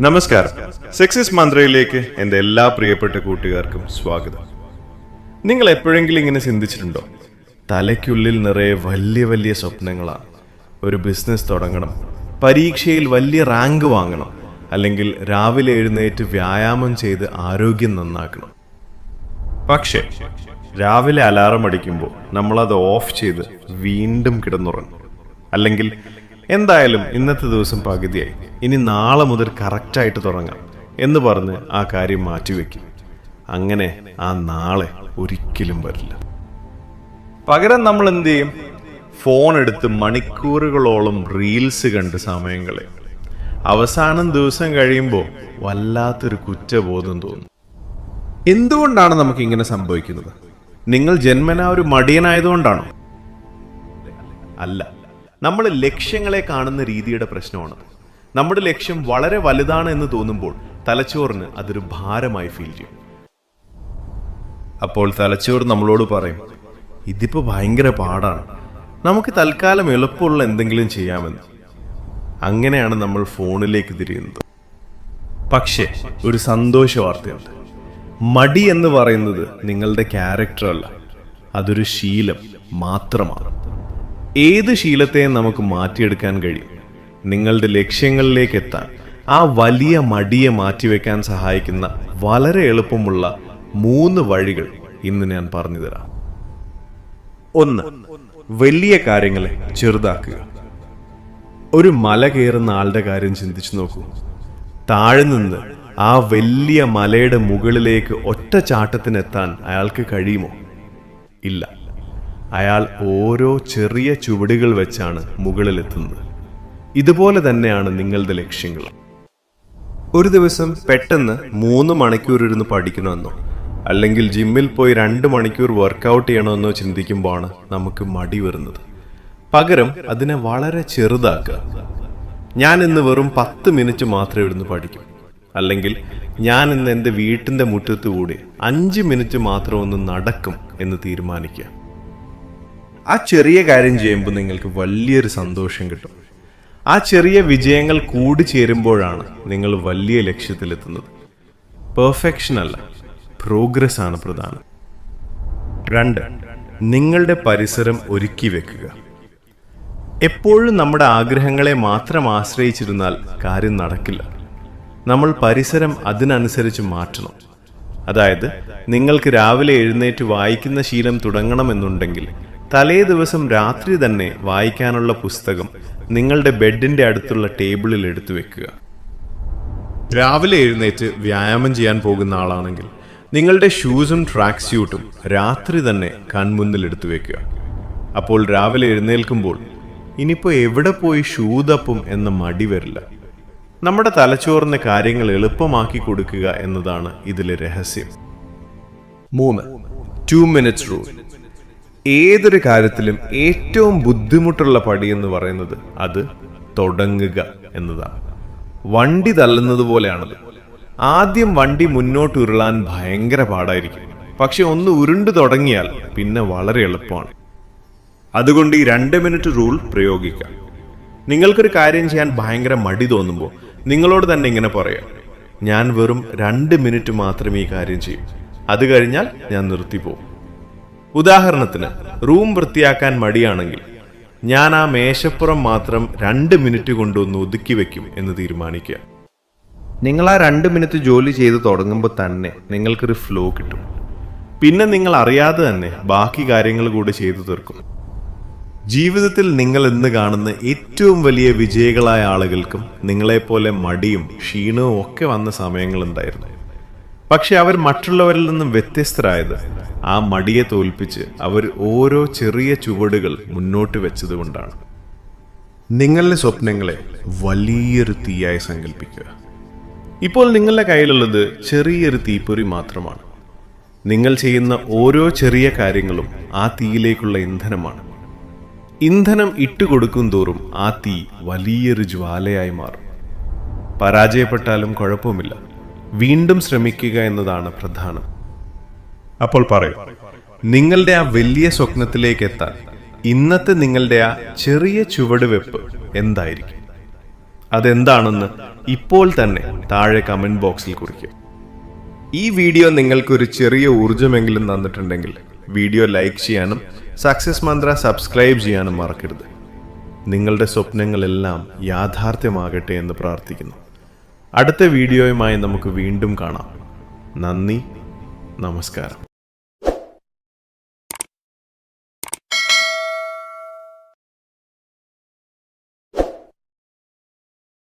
നമസ്കാരം. സക്സസ് മന്ത്രയിലേക്ക് എൻ്റെ എല്ലാ പ്രിയപ്പെട്ട കൂട്ടുകാർക്കും സ്വാഗതം. നിങ്ങൾ എപ്പോഴെങ്കിലും ഇങ്ങനെ ചിന്തിച്ചിട്ടുണ്ടോ? തലയ്ക്കുള്ളിൽ നിറയെ വലിയ വലിയ സ്വപ്നങ്ങളാണ്. ഒരു ബിസിനസ് തുടങ്ങണം, പരീക്ഷയിൽ വലിയ റാങ്ക് വാങ്ങണം, അല്ലെങ്കിൽ രാവിലെ എഴുന്നേറ്റ് വ്യായാമം ചെയ്ത് ആരോഗ്യം നന്നാക്കണം. പക്ഷേ രാവിലെ അലാറം അടിക്കുമ്പോൾ നമ്മളത് ഓഫ് ചെയ്ത് വീണ്ടും കിടന്നുറങ്ങും. അല്ലെങ്കിൽ എന്തായാലും ഇന്നത്തെ ദിവസം പകുതിയായി, ഇനി നാളെ മുതൽ കറക്റ്റായിട്ട് തുടങ്ങാം എന്ന് പറഞ്ഞ് ആ കാര്യം മാറ്റിവെക്കും. അങ്ങനെ ആ നാളെ ഒരിക്കലും വരില്ല. പകരം നമ്മൾ എന്ത് ചെയ്യും? ഫോൺ എടുത്ത് മണിക്കൂറുകളോളം റീൽസ് കണ്ട് സമയം കളയും. അവസാനം ദിവസം കഴിയുമ്പോൾ വല്ലാത്തൊരു കുറ്റബോധം തോന്നും. എന്തുകൊണ്ടാണ് നമുക്ക് ഇങ്ങനെ സംഭവിക്കുന്നത്? നിങ്ങൾ ജന്മനാ ഒരു മടിയനായതുകൊണ്ടാണോ? അല്ല, നമ്മൾ ലക്ഷ്യങ്ങളെ കാണുന്ന രീതിയുടെ പ്രശ്നമാണ്. നമ്മുടെ ലക്ഷ്യം വളരെ വലുതാണ് എന്ന് തോന്നുമ്പോൾ തലച്ചോറിന് അതൊരു ഭാരമായി ഫീൽ ചെയ്യും. അപ്പോൾ തലച്ചോറ് നമ്മളോട് പറയും, ഇതിപ്പോ ഭയങ്കര പാടാണ്, നമുക്ക് തൽക്കാലം എളുപ്പമുള്ള എന്തെങ്കിലും ചെയ്യാമെന്ന്. അങ്ങനെയാണ് നമ്മൾ ഫോണിലേക്ക് തിരിയുന്നത്. പക്ഷേ ഒരു സന്തോഷ വാർത്തയുണ്ട്. മടി എന്ന് പറയുന്നത് നിങ്ങളുടെ ക്യാരക്ടർ അല്ല, അതൊരു ശീലം മാത്രമാണ്. ഏത് ശീലത്തെയും നമുക്ക് മാറ്റിയെടുക്കാൻ കഴിയും. നിങ്ങളുടെ ലക്ഷ്യങ്ങളിലേക്ക് എത്താൻ ആ വലിയ മടിയെ മാറ്റിവെക്കാൻ സഹായിക്കുന്ന വളരെ എളുപ്പമുള്ള 3 വഴികൾ ഇന്ന് ഞാൻ പറഞ്ഞു തരാം. 1. വലിയ കാര്യങ്ങളെ ചെറുതാക്കുക. ഒരു മല കയറുന്ന ആളുടെ കാര്യം ചിന്തിച്ചു നോക്കൂ. താഴെ നിന്ന് ആ വലിയ മലയുടെ മുകളിലേക്ക് ഒറ്റ ചാട്ടത്തിനെത്താൻ അയാൾക്ക് കഴിയുമോ? ഇല്ല. അയാൾ ഓരോ ചെറിയ ചുവടുകൾ വെച്ചാണ് മുകളിലെത്തുന്നത്. ഇതുപോലെ തന്നെയാണ് നിങ്ങളുടെ ലക്ഷ്യങ്ങൾ. ഒരു ദിവസം പെട്ടെന്ന് 3 മണിക്കൂർ ഇരുന്ന് പഠിക്കണമെന്നോ അല്ലെങ്കിൽ ജിമ്മിൽ പോയി 2 മണിക്കൂർ വർക്കൗട്ട് ചെയ്യണമെന്നോ ചിന്തിക്കുമ്പോഴാണ് നമുക്ക് മടി വരുന്നത്. പകരം അതിനെ വളരെ ചെറുതാക്കുക. ഞാൻ ഇന്ന് വെറും 10 മിനിറ്റ് മാത്രമേ ഇരുന്ന് പഠിക്കൂ, അല്ലെങ്കിൽ ഞാൻ ഇന്ന് എൻ്റെ വീട്ടിൻ്റെ മുറ്റത്തുകൂടി 5 മിനിറ്റ് മാത്രം ഒന്ന് നടക്കും എന്ന് തീരുമാനിക്കുക. ആ ചെറിയ കാര്യം ചെയ്യുമ്പോൾ നിങ്ങൾക്ക് വലിയൊരു സന്തോഷം കിട്ടും. ആ ചെറിയ വിജയങ്ങൾ കൂടി ചേരുമ്പോഴാണ് നിങ്ങൾ വലിയ ലക്ഷ്യത്തിലെത്തുന്നത്. പെർഫെക്ഷൻ അല്ല, പ്രോഗ്രസ് ആണ് പ്രധാനം. 2. നിങ്ങളുടെ പരിസരം ഒരുക്കി വെക്കുക. എപ്പോഴും നമ്മുടെ ആഗ്രഹങ്ങളെ മാത്രം ആശ്രയിച്ചിരുന്നാൽ കാര്യം നടക്കില്ല. നമ്മൾ പരിസരം അതിനനുസരിച്ച് മാറ്റണം. അതായത് നിങ്ങൾക്ക് രാവിലെ എഴുന്നേറ്റ് വായിക്കുന്ന ശീലം തുടങ്ങണമെന്നുണ്ടെങ്കിൽ തലേ ദിവസം രാത്രി തന്നെ വായിക്കാനുള്ള പുസ്തകം നിങ്ങളുടെ ബെഡിന്റെ അടുത്തുള്ള ടേബിളിൽ എടുത്തു വെക്കുക. രാവിലെ എഴുന്നേറ്റ് വ്യായാമം ചെയ്യാൻ പോകുന്ന ആളാണെങ്കിൽ നിങ്ങളുടെ ഷൂസും ട്രാക്ക് സ്യൂട്ടും രാത്രി തന്നെ കൺമുന്നിൽ എടുത്തു വെക്കുക. അപ്പോൾ രാവിലെ എഴുന്നേൽക്കുമ്പോൾ ഇനിയിപ്പോൾ എവിടെ പോയി ഷൂ തപ്പും എന്ന മടി വരില്ല. നമ്മുടെ തലച്ചോറിന് കാര്യങ്ങൾ എളുപ്പമാക്കി കൊടുക്കുക എന്നതാണ് ഇതിലെ രഹസ്യം. 3. 2 minutes റൂൾ. ഏതൊരു കാര്യത്തിലും ഏറ്റവും ബുദ്ധിമുട്ടുള്ള പടി എന്ന് പറയുന്നത് അത് തുടങ്ങുക എന്നതാണ്. വണ്ടി തള്ളുന്നത് പോലെയാണത്. ആദ്യം വണ്ടി മുന്നോട്ട് ഉരുളാൻ ഭയങ്കര പാടായിരിക്കും, പക്ഷെ ഒന്ന് ഉരുണ്ടു തുടങ്ങിയാൽ പിന്നെ വളരെ എളുപ്പമാണ്. അതുകൊണ്ട് ഈ 2 മിനിറ്റ് റൂൾ പ്രയോഗിക്കാം. നിങ്ങൾക്കൊരു കാര്യം ചെയ്യാൻ ഭയങ്കര മടി തോന്നുമ്പോൾ നിങ്ങളോട് തന്നെ ഇങ്ങനെ പറയാം, ഞാൻ വെറും 2 മിനിറ്റ് മാത്രമേ ഈ കാര്യം ചെയ്യൂ, അത് കഴിഞ്ഞാൽ ഞാൻ നിർത്തിപ്പോകും. ഉദാഹരണത്തിന് റൂം വൃത്തിയാക്കാൻ മടിയാണെങ്കിൽ ഞാൻ ആ മേശപ്പുറം മാത്രം 2 മിനിറ്റ് കൊണ്ടൊന്ന് ഒതുക്കി വെക്കും എന്ന് തീരുമാനിക്കുക. നിങ്ങൾ ആ 2 മിനിറ്റ് ജോലി ചെയ്ത് തുടങ്ങുമ്പോൾ തന്നെ നിങ്ങൾക്കൊരു ഫ്ലോ കിട്ടും. പിന്നെ നിങ്ങൾ അറിയാതെ തന്നെ ബാക്കി കാര്യങ്ങൾ കൂടി ചെയ്തു തീർക്കും. ജീവിതത്തിൽ നിങ്ങൾ ഇന്ന് കാണുന്ന ഏറ്റവും വലിയ വിജയികളായ ആളുകൾക്കും നിങ്ങളെപ്പോലെ മടിയും ക്ഷീണവും ഒക്കെ വന്ന സമയങ്ങളുണ്ടായിരുന്നു. പക്ഷെ അവർ മറ്റുള്ളവരിൽ നിന്നും വ്യത്യസ്തരായത് ആ മടിയെ തോൽപ്പിച്ച് അവർ ഓരോ ചെറിയ ചുവടുകൾ മുന്നോട്ട് വെച്ചതുകൊണ്ടാണ്. നിങ്ങളുടെ സ്വപ്നങ്ങളെ വലിയൊരു തീയായി സങ്കല്പിക്കുക. ഇപ്പോൾ നിങ്ങളുടെ കയ്യിലുള്ളത് ചെറിയൊരു തീപ്പൊരി മാത്രമാണ്. നിങ്ങൾ ചെയ്യുന്ന ഓരോ ചെറിയ കാര്യങ്ങളും ആ തീയിലേക്കുള്ള ഇന്ധനമാണ്. ഇന്ധനം ഇട്ടുകൊടുക്കും തോറും ആ തീ വലിയൊരു ജ്വാലയായി മാറും. പരാജയപ്പെട്ടാലും കുഴപ്പമില്ല, വീണ്ടും ശ്രമിക്കുക എന്നതാണ് പ്രധാനം. അപ്പോൾ പറയൂ, നിങ്ങളുടെ ആ വലിയ സ്വപ്നത്തിലേക്ക് എത്താൻ ഇന്നത്തെ നിങ്ങളുടെ ആ ചെറിയ ചുവടുവെപ്പ് എന്തായിരിക്കും? അതെന്താണെന്ന് ഇപ്പോൾ തന്നെ താഴെ കമന്റ് ബോക്സിൽ കുറിക്കും. ഈ വീഡിയോ നിങ്ങൾക്കൊരു ചെറിയ ഊർജ്ജമെങ്കിലും തന്നിട്ടുണ്ടെങ്കിൽ വീഡിയോ ലൈക്ക് ചെയ്യാനും സക്സസ് മന്ത്ര സബ്സ്ക്രൈബ് ചെയ്യാനും മറക്കരുത്. നിങ്ങളുടെ സ്വപ്നങ്ങളെല്ലാം യാഥാർത്ഥ്യമാകട്ടെ എന്ന് പ്രാർത്ഥിക്കുന്നു. അടുത്ത വീഡിയോയുമായി നമുക്ക് വീണ്ടും കാണാം. നന്ദി, നമസ്കാരം.